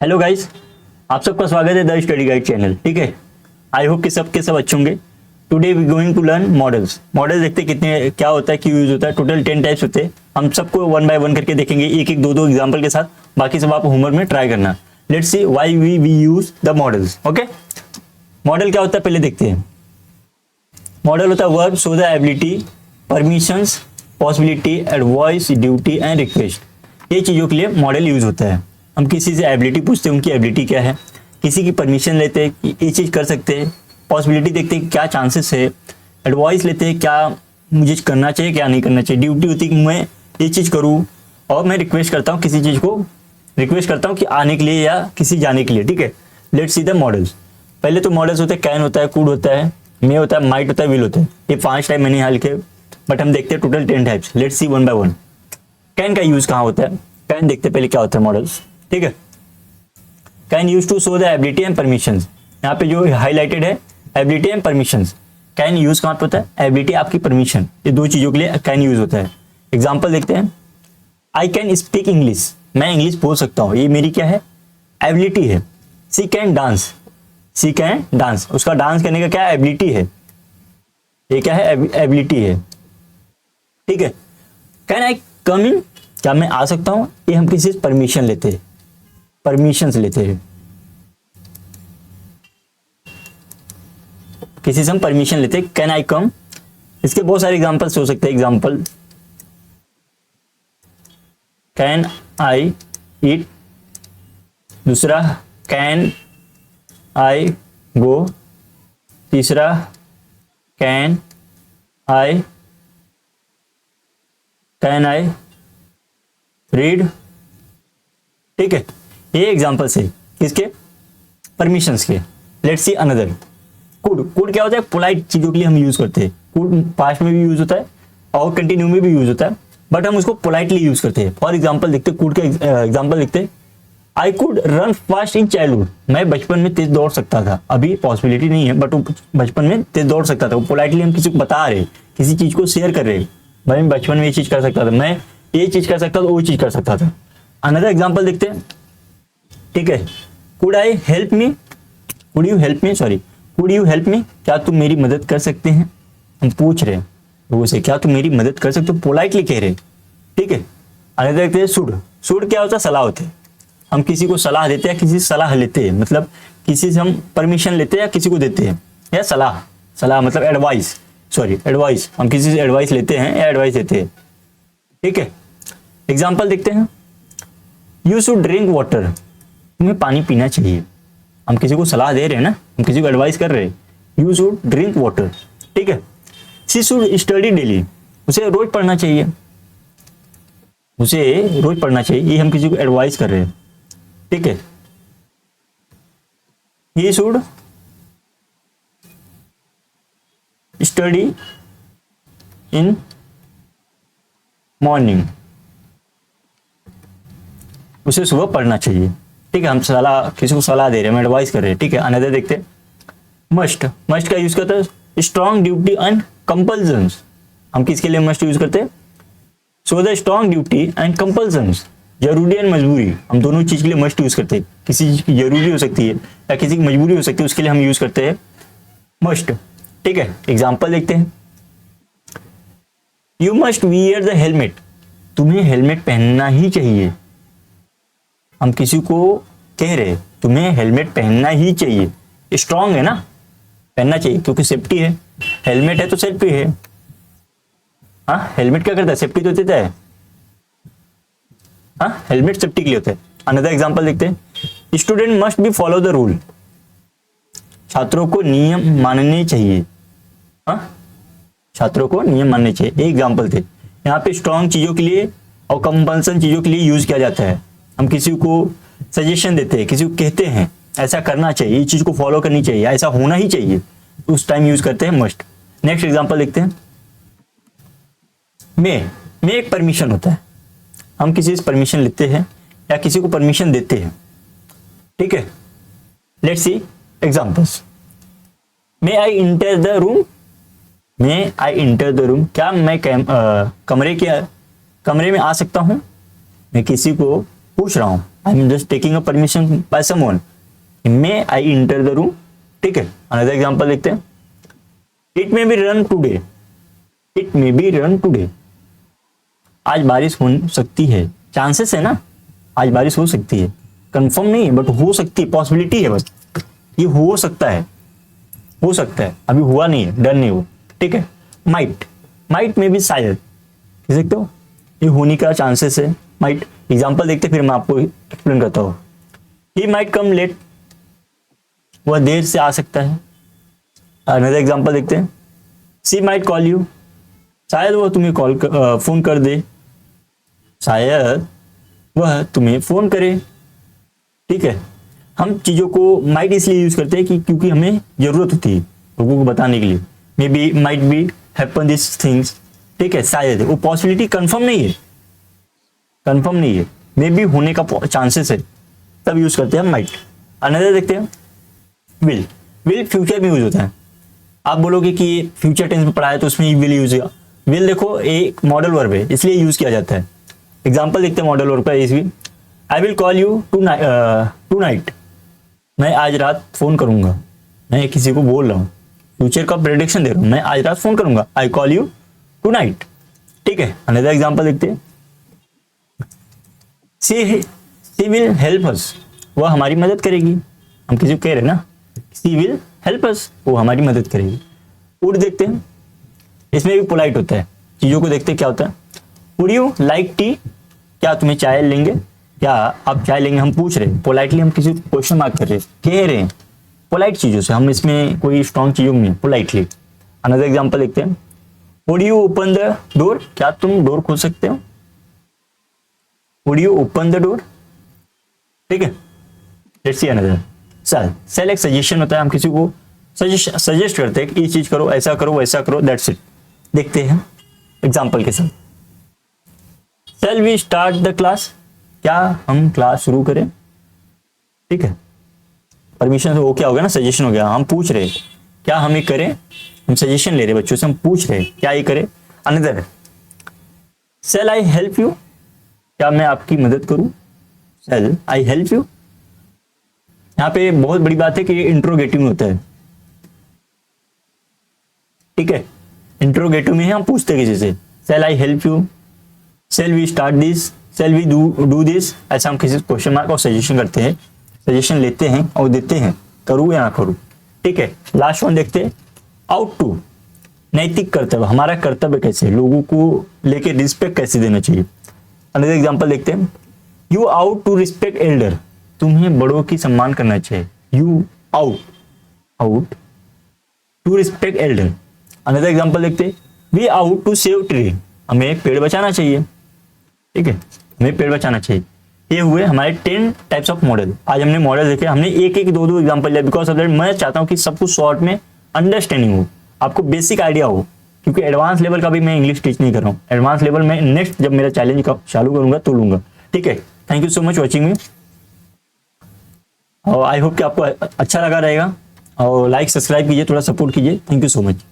Hello guys, आप सबका स्वागत है द स्टडी गाइड चैनल। ठीक है, आई होप कि सब के सब अच्छे होंगे। Today we going to learn models. Model देखते कितने क्या होता है, क्यों यूज होता है। टोटल 10 टाइप्स होते हैं। हम सबको वन बाय वन करके देखेंगे, एक एक दो दो एग्जांपल के साथ। बाकी सब आप होमवर्क में ट्राई करना। Let's see why we use the models. Okay, model क्या होता है पहले देखते हैं। मॉडल होता है verb, show the ability, permissions, possibility, advice, duty and request. ये चीज़ों के लिए मॉडल यूज होता है। हम किसी से एबिलिटी पूछते हैं, उनकी एबिलिटी क्या है, किसी की परमिशन लेते हैं कि ये चीज़ कर सकते हैं, पॉसिबिलिटी देखते हैं क्या चांसेस है, एडवाइस लेते हैं क्या मुझे करना चाहिए क्या नहीं करना चाहिए, ड्यूटी होती है कि मैं ये चीज़ करूँ, और मैं रिक्वेस्ट करता हूँ किसी चीज़ को रिक्वेस्ट करता हूँ कि आने के लिए या किसी जाने के लिए। ठीक है, लेट्स सी द मॉडल्स। पहले तो मॉडल्स होते हैं कैन होता है, कुड होता है, मे होता है, माइट होता है, विल होता है। ये 5 टाइप मैंने यहाँ लिखे, बट हम देखते हैं total 10 types. Let's see one by one. Can का यूज़ कहाँ होता है, कैन देखते हैं पहले क्या होता है मॉडल्स। ठीक है, can use to show the ability and permissions. यहाँ पे जो हाईलाइटेड है ability and permissions. Can use कहाँ पे होता है, एबिलिटी आपकी परमिशन, ये दो चीज़ों के लिए कैन यूज होता है। एग्जाम्पल देखते हैं। आई कैन स्पीक इंग्लिश, मैं इंग्लिश बोल सकता हूँ, ये मेरी क्या है, एबिलिटी है। She can dance, she can dance, उसका डांस करने का क्या एबिलिटी है, ये क्या है, एबिलिटी है। ठीक है, कैन आई कम इन, क्या मैं आ सकता हूँ, ये हम किसी से परमिशन लेते हैं, परमिशंस लेते हैं, किसी से हम परमिशन लेते हैं। कैन आई कम, इसके बहुत सारे एग्जांपल्स हो सकते हैं। एग्जांपल, कैन आई ईट, दूसरा कैन आई गो, तीसरा कैन आई रीड। ठीक है, ये एग्जांपल्स है किसके, परमिशंस के। Let's see another. Could, could क्या होता है, पोलाइट चीजों के लिए हम यूज करते हैं। कुड पास्ट में भी यूज होता है और कंटिन्यू में भी यूज होता है, बट हम उसको पोलाइटली यूज करते हैं। फॉर एग्जांपल देखते हैं, कुड का एग्जांपल देखते हैं। I could run fast in childhood, मैं बचपन में तेज दौड़ सकता था। अभी पॉसिबिलिटी नहीं है, बट बचपन में तेज दौड़ सकता था। वो पोलाइटली हम किसी को बता रहे, किसी चीज को शेयर कर रहे, भाई मैं बचपन में ये चीज कर सकता था, मैं ये चीज कर सकता था, वो चीज कर सकता था। अनदर एग्जांपल देखते हैं। ठीक है, could I help me, could you help me, sorry could you help me, क्या तुम मेरी मदद कर सकते हैं। हम पूछ रहे हैं लोगों से, क्या तुम मेरी मदद कर सकते हो, पोलाइटली कह रहे। ठीक है, अनदर देखते हैं शुड। शुड क्या होता है, सलाह होती है। हम किसी को सलाह देते हैं, किसी से सलाह लेते हैं, मतलब किसी से हम परमिशन लेते हैं या किसी को देते हैं, या सलाह, सलाह मतलब एडवाइस, सॉरी एडवाइस, हम किसी से एडवाइस लेते हैं या एडवाइस देते हैं। ठीक है, एग्जाम्पल देखते हैं। यू शुड ड्रिंक वाटर, तुम्हें पानी पीना चाहिए। हम किसी को सलाह दे रहे हैं ना, हम किसी को एडवाइस कर रहे हैं। You should drink water. ठीक है, शी शुड स्टडी डेली, उसे रोज पढ़ना चाहिए, उसे रोज पढ़ना चाहिए, ये हम किसी को एडवाइस कर रहे हैं। ठीक है, he should study in morning, उसे सुबह पढ़ना चाहिए। ठीक है, हम सलाह, किसी को सलाह दे रहे हैं, हम एडवाइस कर रहे हैं। ठीक है, अनदर देखते हैं। मस्ट, मस्ट का यूज करते हैं स्ट्रॉन्ग ड्यूटी एंड कंपल्सन्स। हम किसके लिए मस्ट यूज करते हैं, so the strong duty and compulsions, जरूरी एंड मजबूरी, हम दोनों चीज के लिए मस्ट यूज करते हैं। किसी चीज की जरूरी हो सकती है या किसी की मजबूरी हो सकती है, उसके लिए हम यूज करते हैं मस्ट। ठीक है, एग्जाम्पल देखते हैं। You must wear the helmet, तुम्हें हेलमेट पहनना ही चाहिए। हम किसी को कह रहे तुम्हें हेलमेट पहनना ही चाहिए, स्ट्रांग है ना, पहनना चाहिए क्योंकि सेफ्टी है। हेलमेट है तो सेफ्टी है। हाँ, हेलमेट क्या करता है, सेफ्टी तो देता है। हाँ, हेलमेट सेफ्टी के लिए होता है। अनदर एग्जांपल देखते हैं। Student must be follow the rule, छात्रों को नियम मानने चाहिए। हाँ, छात्रों को नियम मानने चाहिए, ये एग्जाम्पल थे। यहाँ पे स्ट्रॉन्ग चीजों के लिए और कंपल्सन चीजों के लिए यूज किया जाता है। हम किसी को सजेशन देते हैं, किसी को कहते हैं ऐसा करना चाहिए, ये चीज को फॉलो करनी चाहिए, ऐसा होना ही चाहिए, उस टाइम यूज करते हैं मस्ट। नेक्स्ट एग्जांपल देखते हैं। मे एक परमिशन होता है, हम किसी से परमिशन लेते हैं या किसी को परमिशन देते हैं। ठीक है, let's see examples. May I enter the room, may I enter the room, क्या मैं कमरे में आ सकता हूं। मैं किसी को पूछ रहा हूं I am just taking a permission by someone, may I enter the room, ठीक है। अनदर एग्जांपल देखते हैं, it may be run today, it may be run today, आज बारिश हो सकती है, चांसेस है ना, आज बारिश हो सकती है, कंफर्म नहीं है बट हो सकती है, पॉसिबिलिटी है, बस ये हो सकता है, हो सकता है, अभी हुआ नहीं है, डन नहीं हुआ, ठीक है। माइट, माइट में भी शायद, देख सकते हो, ये होने का चांसेस है, माइट। एग्जांपल देखते फिर मैं आपको एक्सप्लेन करता हूँ। ही माइट कम लेट, वह देर से आ सकता है। अनदर एग्जांपल देखते हैं, शी माइट कॉल यू, शायद वह तुम्हें फोन कर दे, शायद वह तुम्हें फोन करे, ठीक है। हम चीजों को माइट इसलिए यूज करते हैं कि क्योंकि हमें जरूरत होती है लोगों को बताने के लिए, may be might be happen this things, ठीक है, शायद वो पॉसिबिलिटी कंफर्म नहीं है, कंफर्म नहीं है, मे बी होने का चांसेस है, तब यूज करते हैं हम माइट। अनदर देखते हैं, विल, विल फ्यूचर में यूज होता है। आप बोलोगे कि फ्यूचर टेंस में पढ़ा है तो उसमें विल यूज होगा, विल देखो एक मॉडल वर्ब है इसलिए यूज किया जाता है। एग्जाम्पल देखते हैं मॉडल वर्ब का, इस I will call you tonight, मैं आज रात फोन करूंगा, मैं किसी को बोल रहा हूँ, फ्यूचर का प्रेडिक्शन दे रहा हूँ, मैं आज रात फोन करूंगा, I call you tonight, ठीक है। अनदर एग्जाम्पल देखते हैं, शी विल हेल्प अस, वह हमारी मदद करेगी, हम किसी को कह रहे हैं ना, शी विल हेल्प अस, वो हमारी मदद करेगी। वुड देखते हैं, इसमें भी पोलाइट होता है, चीजों को देखते हैं क्या होता है। वुड यू लाइक टी, क्या तुम्हें चाय लेंगे, क्या आप चाय लेंगे, हम पूछ रहे हैं, पोलाइटली हम किसी को क्वेश्चन मार्क कर रहे हैं, कह रहे हैं, पोलाइट चीजों से, हम इसमें कोई स्ट्रॉन्ग चीजों में पोलाइटली। अनदर एग्जांपल देखते हैं, would you open the door, क्या तुम डोर खोल सकते हो, would you open the door, ठीक है। लेट्स सी अनदर, सेल एक सजेशन होता है, हम किसी को सजेस्ट करते हैं कि ये चीज करो, ऐसा करो, वैसा करो, दैट्स इट। देखते हैं एग्जांपल के साथ, shall we start the class, क्या हम क्लास शुरू करें, ठीक है। परमिशन से वो क्या हो गया ना, सजेशन हो गया, हम पूछ रहे क्या हम ये करें, हम सजेशन ले रहे बच्चों से, हम पूछ रहे क्या ये करें। Another, shall I help you, क्या मैं आपकी मदद करूं, सेल आई हेल्प यू। यहाँ पे बहुत बड़ी बात है कि ये इंट्रोगेटिव में होता है, ठीक है, इंट्रोगेटिव में हम पूछते किसी से, shall I help you, shall we start this, shall we do this, ऐसा हम किसी क्वेश्चन मार्क और सजेशन करते हैं, सजेशन लेते हैं और देते हैं, करूँ या ना करूँ, ठीक है। लास्ट वन देखते हैं, आउट टू, नैतिक कर्तव्य, हमारा कर्तव्य कैसे, लोगों को लेके रिस्पेक्ट कैसे देना चाहिए। अनदर एग्जांपल देखते हैं, you ought to respect elder, तुम्हें बड़ों की सम्मान करना चाहिए, you ought to respect elder. Another example देखते हैं, we ought to save tree, हमें पेड़ बचाना चाहिए, ठीक है, हमें पेड़ बचाना चाहिए। ये हुए हमारे 10 टाइप्स ऑफ मॉडल। आज हमने मॉडल देखे, हमने एक एक दो एग्जांपल लिया, बिकॉज ऑफ दैट मैं चाहता हूँ कि सब कुछ शॉर्ट में अंडरस्टैंडिंग हो, आपको बेसिक आइडिया हो, क्योंकि एडवांस लेवल का भी मैं इंग्लिश टीच नहीं कर रहा हूँ, एडवांस लेवल में नेक्स्ट जब मेरा चैलेंज चालू करूंगा तो लूंगा, ठीक है। Thank you so much watching मी, और आई होप कि आपको अच्छा लगा रहेगा, और लाइक सब्सक्राइब कीजिए, थोड़ा सपोर्ट कीजिए। Thank you so much.